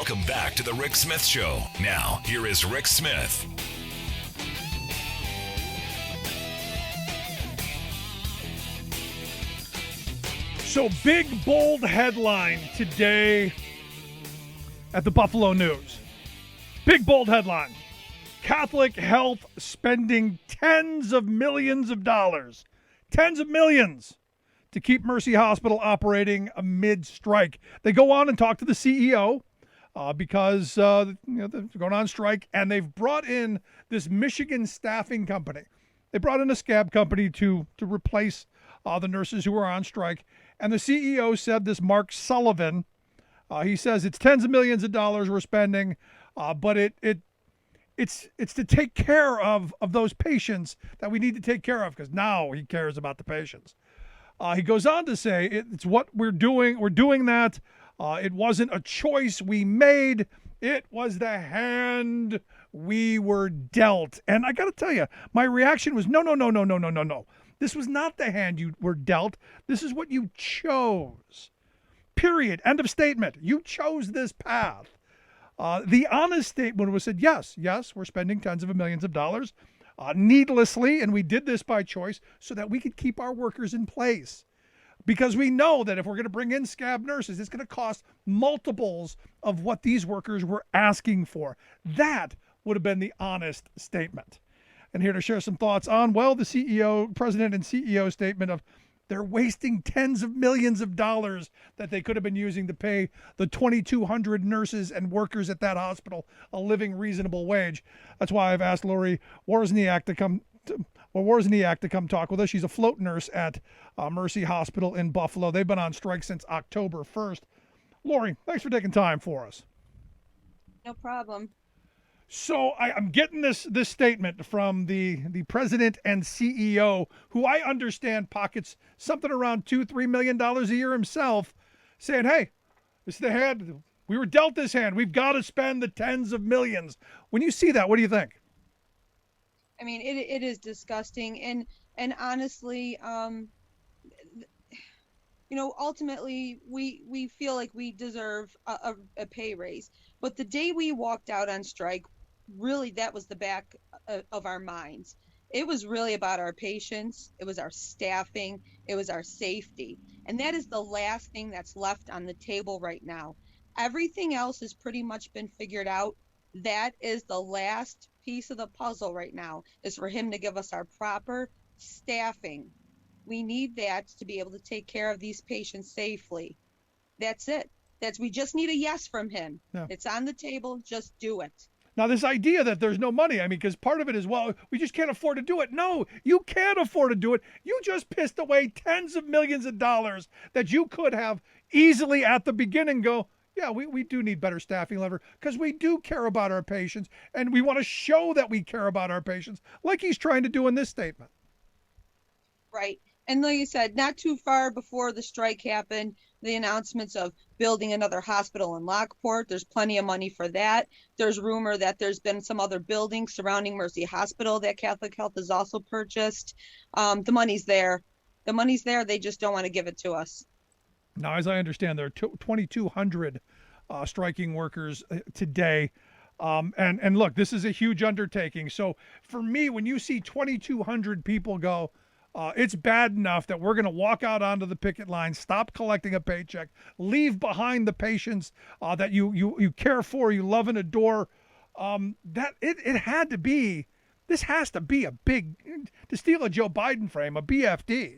Welcome back to the Rick Smith Show. Now, here is Rick Smith. So, big, bold headline today at the Buffalo News. Big, bold headline. Catholic Health spending tens of millions of dollars. Tens of millions to keep Mercy Hospital operating amid strike. They go on and talk to the CEO because they're going on strike, and they've brought in this Michigan staffing company. They brought in a scab company to replace the nurses who are on strike. And the CEO said, this Mark Sullivan, he says it's tens of millions of dollars we're spending, but it's to take care of those patients that we need to take care of, because now he cares about the patients. He goes on to say it's what we're doing. We're doing that. It wasn't a choice we made. It was the hand we were dealt. And I got to tell you, my reaction was no. This was not the hand you were dealt. This is what you chose. Period. End of statement. You chose this path. The honest statement was said, yes, we're spending tens of millions of dollars needlessly, and we did this by choice so that we could keep our workers in place. Because we know that if we're going to bring in scab nurses, it's going to cost multiples of what these workers were asking for. That would have been the honest statement. And here to share some thoughts on, the president and CEO statement of they're wasting tens of millions of dollars that they could have been using to pay the 2,200 nurses and workers at that hospital a living reasonable wage. That's why I've asked Lori Wozniak to come talk with us. She's a float nurse at Mercy Hospital in Buffalo. They've been on strike since October 1st. Lori, thanks for taking time for us. No problem. So I'm getting this statement from the president and CEO, who I understand pockets something around $2-3 million a year himself, saying, hey, this is the hand. We were dealt this hand. We've got to spend the tens of millions. When you see that, what do you think? I mean, it is disgusting. And honestly, ultimately, we feel like we deserve a pay raise. But the day we walked out on strike, really, that was the back of our minds. It was really about our patients. It was our staffing. It was our safety. And that is the last thing that's left on the table right now. Everything else has pretty much been figured out. That is the last piece of the puzzle right now, is for him to give us our proper staffing. We need that to be able to take care of these patients safely. That's it. We just need a yes from him. Yeah. It's on the table. Just do it. Now, this idea that there's no money, because part of it is, we just can't afford to do it. No, you can't afford to do it. You just pissed away tens of millions of dollars that you could have easily at the beginning go, yeah, we do need better staffing level, because we do care about our patients, and we want to show that we care about our patients, like he's trying to do in this statement. Right. And like you said, not too far before the strike happened, the announcements of building another hospital in Lockport. There's plenty of money for that. There's rumor that there's been some other buildings surrounding Mercy Hospital that Catholic Health has also purchased. The money's there. They just don't want to give it to us. Now, as I understand, there are 2,200 striking workers today. And look, this is a huge undertaking. So for me, when you see 2,200 people go, it's bad enough that we're going to walk out onto the picket line, stop collecting a paycheck, leave behind the patients that you care for, you love and adore. This has to be a big, to steal a Joe Biden frame, a BFD.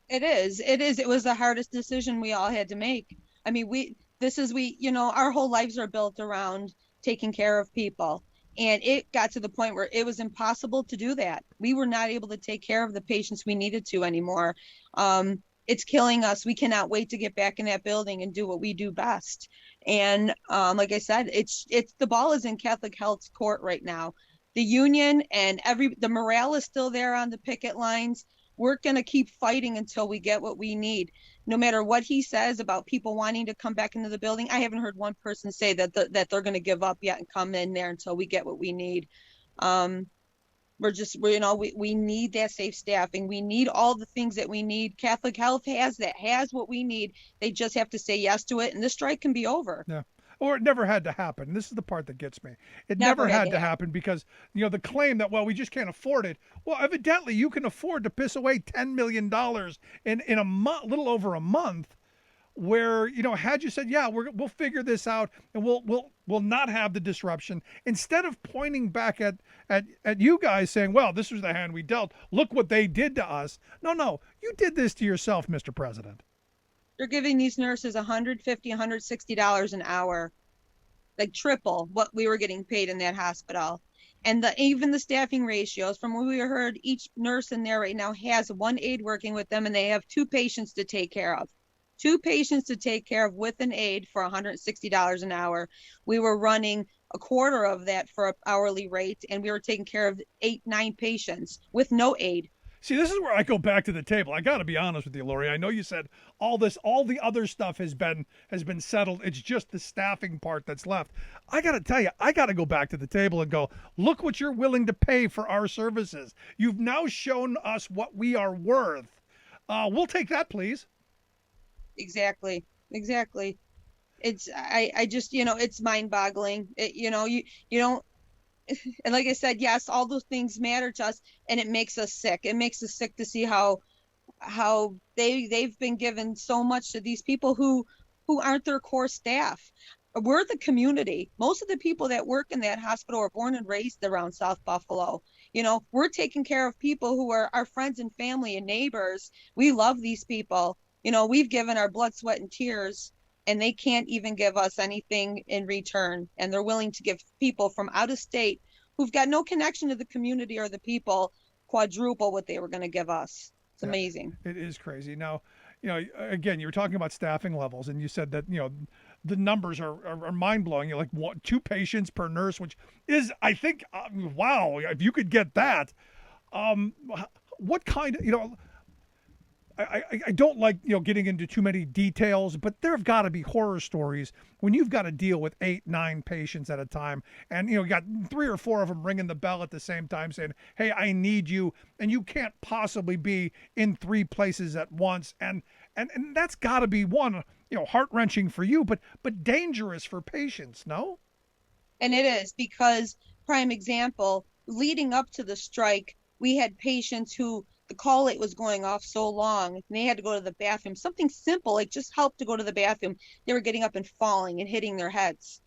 It is. It was the hardest decision we all had to make. I mean, our whole lives are built around taking care of people. And it got to the point where it was impossible to do that. We were not able to take care of the patients we needed to anymore. It's killing us. We cannot wait to get back in that building and do what we do best. And like I said, it's the ball is in Catholic Health's court right now. The union and the morale is still there on the picket lines. We're going to keep fighting until we get what we need. No matter what he says about people wanting to come back into the building, I haven't heard one person say that they're going to give up yet and come in there until we get what we need. We need that safe staffing. We need all the things that we need. Catholic Health has what we need. They just have to say yes to it, and the strike can be over. Yeah. or it never had to happen. This is the part that gets me. It Never never had had to happen because, the claim that, well, we just can't afford it. Well, evidently you can afford to piss away $10 million in a little over a month, where, had you said, yeah, we'll figure this out and we'll not have the disruption, instead of pointing back at you guys saying, well, this was the hand we dealt, look what they did to us. No, you did this to yourself, Mr. President. They're giving these nurses $150, $160 an hour, like triple what we were getting paid in that hospital. And even the staffing ratios, from what we heard, each nurse in there right now has one aide working with them, and they have two patients to take care of. Two patients to take care of with an aide for $160 an hour. We were running a quarter of that for an hourly rate, and we were taking care of 8, 9 patients with no aide. See, this is where I go back to the table. I got to be honest with you, Lori. I know you said all the other stuff has been settled. It's just the staffing part that's left. I got to tell you, I got to go back to the table and go, look what you're willing to pay for our services. You've now shown us what we are worth. We'll take that, please. Exactly. It's I just, it's mind boggling. You don't, and like I said, yes, all those things matter to us, and it makes us sick. It makes us sick to see how they've been given so much to these people who aren't their core staff. We're the community. Most of the people that work in that hospital are born and raised around South Buffalo. We're taking care of people who are our friends and family and neighbors. We love these people. We've given our blood, sweat, and tears, and they can't even give us anything in return. And they're willing to give people from out of state who've got no connection to the community or the people quadruple what they were going to give us. It's amazing. It is crazy. Now, again, you were talking about staffing levels, and you said that, the numbers are mind blowing. You're like 2 patients per nurse, which is, I think, wow, if you could get that, what kind of, I don't like, getting into too many details, but there have got to be horror stories when you've got to deal with 8, 9 patients at a time, and you got 3 or 4 of them ringing the bell at the same time saying, hey, I need you, and you can't possibly be in 3 places at once, and that's got to be, one, heart-wrenching for you, but dangerous for patients, no? And it is, because, prime example, leading up to the strike, we had patients who the call light was going off so long, and they had to go to the bathroom. Something simple, like just help to go to the bathroom. They were getting up and falling and hitting their heads.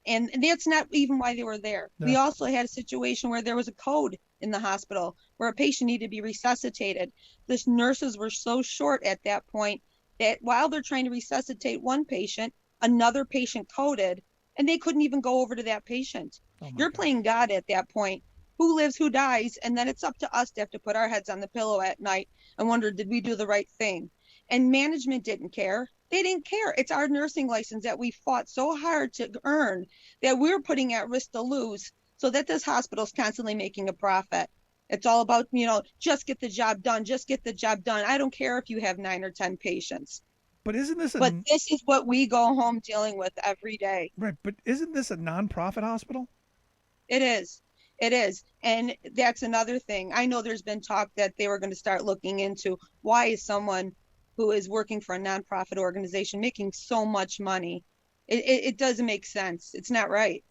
And that's not even why they were there. No. We also had a situation where there was a code in the hospital where a patient needed to be resuscitated. The nurses were so short at that point that while they're trying to resuscitate one patient, another patient coded, and they couldn't even go over to that patient. You're playing God at that point. Who lives, who dies, and then it's up to us to have to put our heads on the pillow at night and wonder, did we do the right thing? And management didn't care. They didn't care. It's our nursing license that we fought so hard to earn that we're putting at risk to lose, so that this hospital is constantly making a profit. It's all about, just get the job done. Just get the job done. I don't care if you have 9 or 10 patients. But isn't this But this is what we go home dealing with every day. Right, but isn't this a nonprofit hospital? It is. It is. And that's another thing. I know there's been talk that they were going to start looking into why is someone who is working for a nonprofit organization making so much money. It doesn't make sense. It's not right.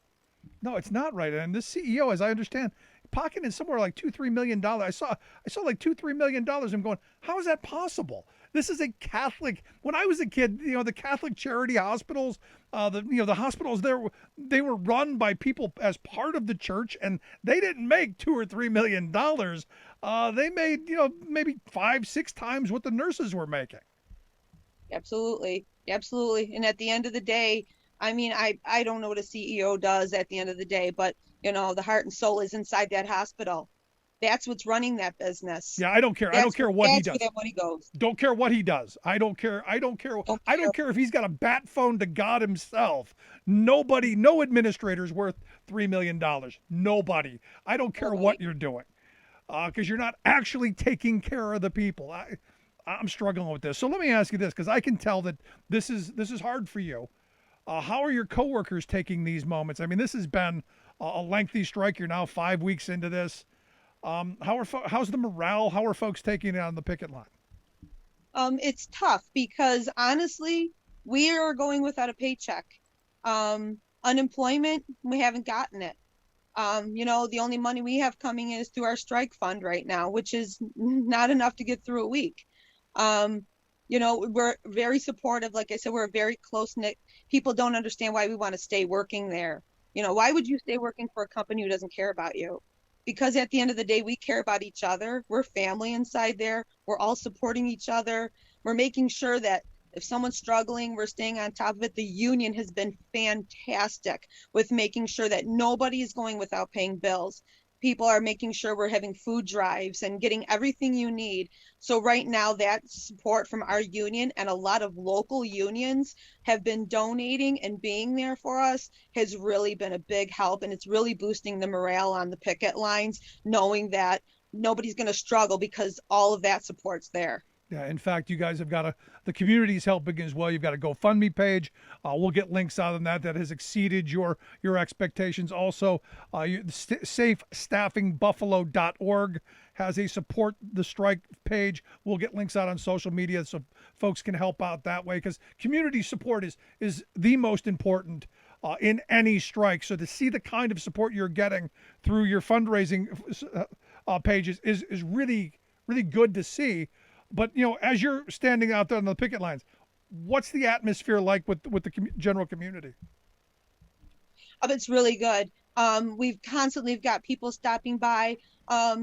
No, it's not right. And this CEO, as I understand, pocketing somewhere like $2-3 million. I saw like $2-3 million. I'm going, how is that possible? This is a Catholic. When I was a kid, the Catholic charity hospitals, the hospitals there, they were run by people as part of the church, and they didn't make $2 or $3 million. They made, maybe 5-6 times what the nurses were making. Absolutely. And at the end of the day, I mean, I don't know what a CEO does at the end of the day, but the heart and soul is inside that hospital. That's what's running that business. Yeah, I don't care. I don't care what he does. That's where that money goes. Don't care what he does. I don't care. I don't care if he's got a bat phone to God himself. Nobody, no administrator's worth $3 million. Nobody. I don't care what you're doing, because you're not actually taking care of the people. I'm struggling with this. So let me ask you this, because I can tell that this is hard for you. How are your coworkers taking these moments? I mean, this has been a lengthy strike. You're now 5 weeks into this. How's the morale? How are folks taking it on the picket line? It's tough because honestly, we are going without a paycheck. Unemployment, we haven't gotten it. The only money we have coming in is through our strike fund right now, which is not enough to get through a week. We're very supportive. Like I said, we're very close knit. People don't understand why we want to stay working there. Why would you stay working for a company who doesn't care about you? Because at the end of the day, we care about each other. We're family inside there. We're all supporting each other. We're making sure that if someone's struggling, we're staying on top of it. The union has been fantastic with making sure that nobody is going without paying bills. People are making sure we're having food drives and getting everything you need. So right now, that support from our union and a lot of local unions have been donating and being there for us has really been a big help. And it's really boosting the morale on the picket lines, knowing that nobody's going to struggle because all of that support's there. Yeah, in fact, you guys have got the community's helping as well. You've got a GoFundMe page. We'll get links out on that has exceeded your expectations. Also, safestaffingbuffalo.org has a support the strike page. We'll get links out on social media so folks can help out that way, because community support is the most important in any strike. So to see the kind of support you're getting through your fundraising pages is really, really good to see. But, as you're standing out there on the picket lines, what's the atmosphere like with the general community? It's really good. We've constantly got people stopping by.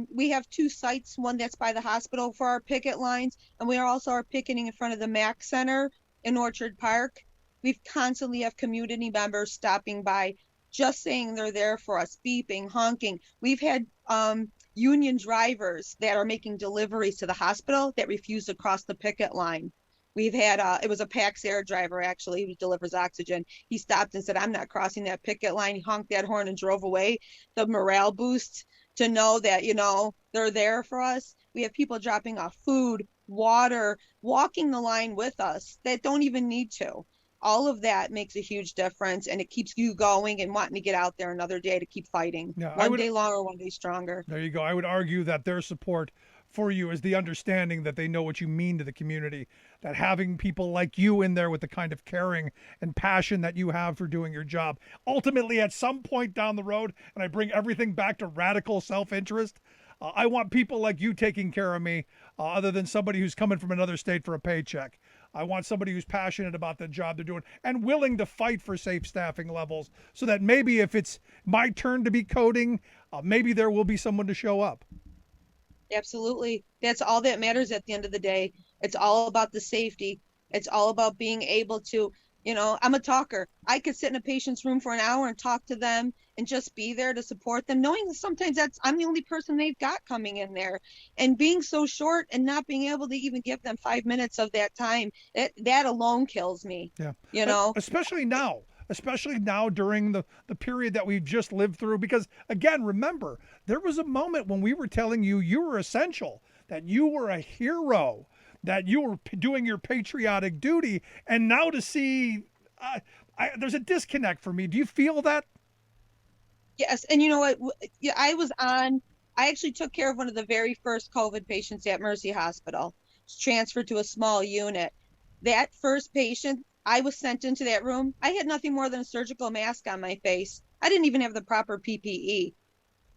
We have two sites, one that's by the hospital for our picket lines, and we also are picketing in front of the MAC Center in Orchard Park. We've constantly have community members stopping by, just saying they're there for us, beeping, honking. We've had union drivers that are making deliveries to the hospital that refuse to cross the picket line. We've had it was a Pax Air driver, actually, who delivers oxygen. He stopped and said, I'm not crossing that picket line. He honked that horn and drove away. The morale boost to know that, they're there for us. We have people dropping off food, water, walking the line with us that don't even need to. All of that makes a huge difference, and it keeps you going and wanting to get out there another day to keep fighting. Yeah, one day longer, one day stronger. There you go. I would argue that their support for you is the understanding that they know what you mean to the community, that having people like you in there with the kind of caring and passion that you have for doing your job, ultimately at some point down the road, and I bring everything back to radical self-interest, I want people like you taking care of me, other than somebody who's coming from another state for a paycheck. I want somebody who's passionate about the job they're doing and willing to fight for safe staffing levels, so that maybe if it's my turn to be coding, maybe there will be someone to show up. Absolutely. That's all that matters at the end of the day. It's all about the safety. It's all about being able to, I'm a talker. I could sit in a patient's room for an hour and talk to them and just be there to support them, knowing that sometimes I'm the only person they've got coming in there, and being so short and not being able to even give them 5 minutes of that time. That alone kills me. Yeah. Especially now during the period that we've just lived through, because again, remember, there was a moment when we were telling you were essential, that you were a hero, that you were doing your patriotic duty, and now to see there's a disconnect for me. Do you feel that? Yes. And you know what? I actually took care of one of the very first COVID patients at Mercy Hospital. Was transferred to a small unit. That first patient, I was sent into that room. I had nothing more than a surgical mask on my face. I didn't even have the proper PPE.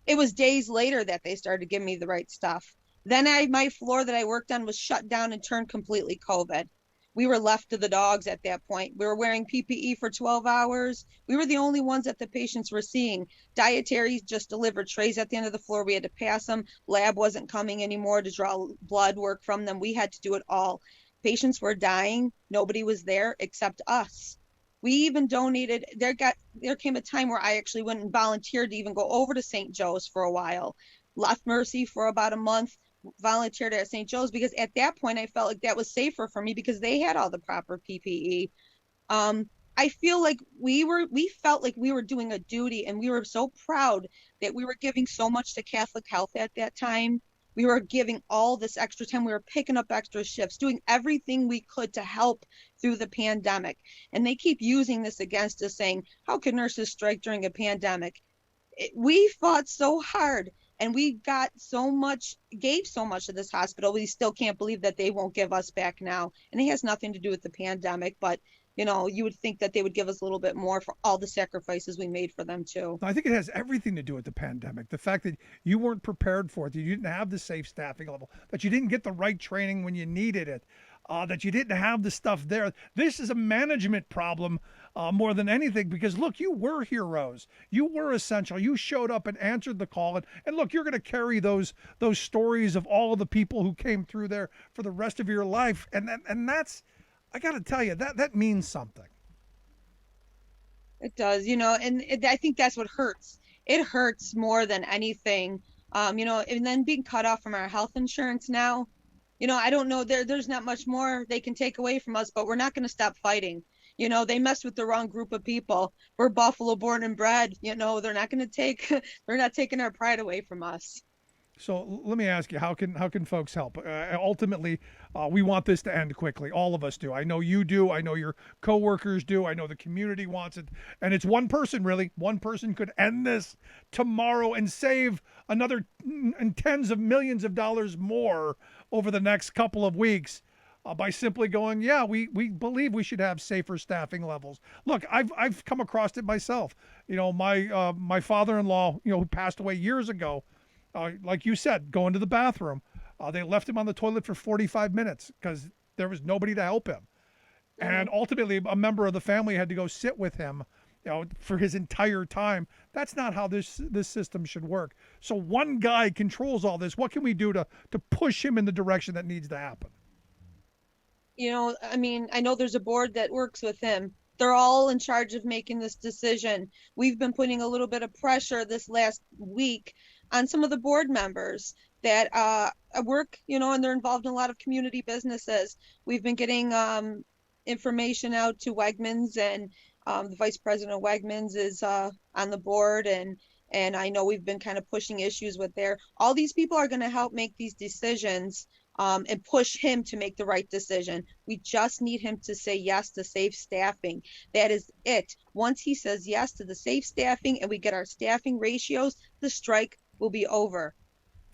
It was days later that they started giving me the right stuff. Then my floor that I worked on was shut down and turned completely COVID. We were left to the dogs at that point. We were wearing PPE for 12 hours. We were the only ones that the patients were seeing. Dietaries just delivered trays at the end of the floor. We had to pass them. Lab wasn't coming anymore to draw blood work from them. We had to do it all. Patients were dying. Nobody was there except us. We even donated. There came a time where I actually went and volunteered to even go over to St. Joe's for a while. Left Mercy for about a month. Volunteered at St. Joe's because at that point I felt like that was safer for me because they had all the proper PPE. I feel like we felt like we were doing a duty, and we were so proud that we were giving so much to Catholic Health at that time. We were giving all this extra time. We were picking up extra shifts, doing everything we could to help through the pandemic. And they keep using this against us, saying, how can nurses strike during a pandemic? We fought so hard. And we got gave so much to this hospital. We still can't believe that they won't give us back now. And it has nothing to do with the pandemic, but You would think that they would give us a little bit more for all the sacrifices we made for them too. I think it has everything to do with the pandemic. The fact that you weren't prepared for it, that you didn't have the safe staffing level, that you didn't get the right training when you needed it, that you didn't have the stuff there. This is a management problem more than anything, because look, you were heroes. You were essential. You showed up and answered the call. And look, you're going to carry those stories of all of the people who came through there for the rest of your life. And that's, I got to tell you, that means something. It does, I think that's what hurts. It hurts more than anything. And then being cut off from our health insurance now, I don't know, there's not much more they can take away from us, but we're not going to stop fighting. They messed with the wrong group of people. We're Buffalo born and bred. They're not going to they're not taking our pride away from us. So let me ask you, how can folks help? Ultimately, we want this to end quickly. All of us do. I know you do. I know your coworkers do. I know the community wants it. And it's one person, really. One person could end this tomorrow and save another tens of millions of dollars more over the next couple of weeks by simply going, yeah, we believe we should have safer staffing levels. Look, I've come across it myself. My father-in-law, who passed away years ago, like you said, going to the bathroom. They left him on the toilet for 45 minutes because there was nobody to help him. And ultimately, a member of the family had to go sit with him, for his entire time. That's not how this system should work. So one guy controls all this. What can we do to push him in the direction that needs to happen? I know there's a board that works with him. They're all in charge of making this decision. We've been putting a little bit of pressure this last week on some of the board members that work, and they're involved in a lot of community businesses. We've been getting information out to Wegmans, and the vice president of Wegmans is on the board, and I know we've been kind of pushing issues with there. All these people are going to help make these decisions and push him to make the right decision. We just need him to say yes to safe staffing. That is it. Once he says yes to the safe staffing and we get our staffing ratios, the strike will be over.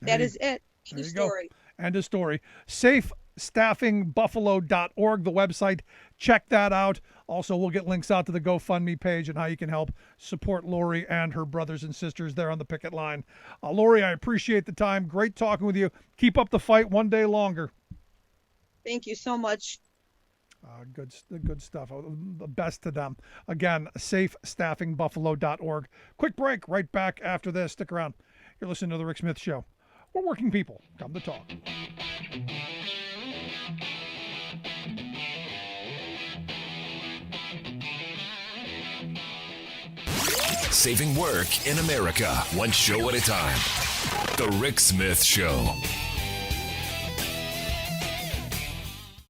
That is it. End of story. End of story. SafeStaffingBuffalo.org, the website. Check that out. Also, we'll get links out to the GoFundMe page and how you can help support Lori and her brothers and sisters there on the picket line. Lori, I appreciate the time. Great talking with you. Keep up the fight one day longer. Thank you so much. Good stuff. The best to them. Again, SafeStaffingBuffalo.org. Quick break. Right back after this. Stick around. You're listening to The Rick Smith Show. We're working people. Come to talk. Saving work in America, one show at a time. The Rick Smith Show.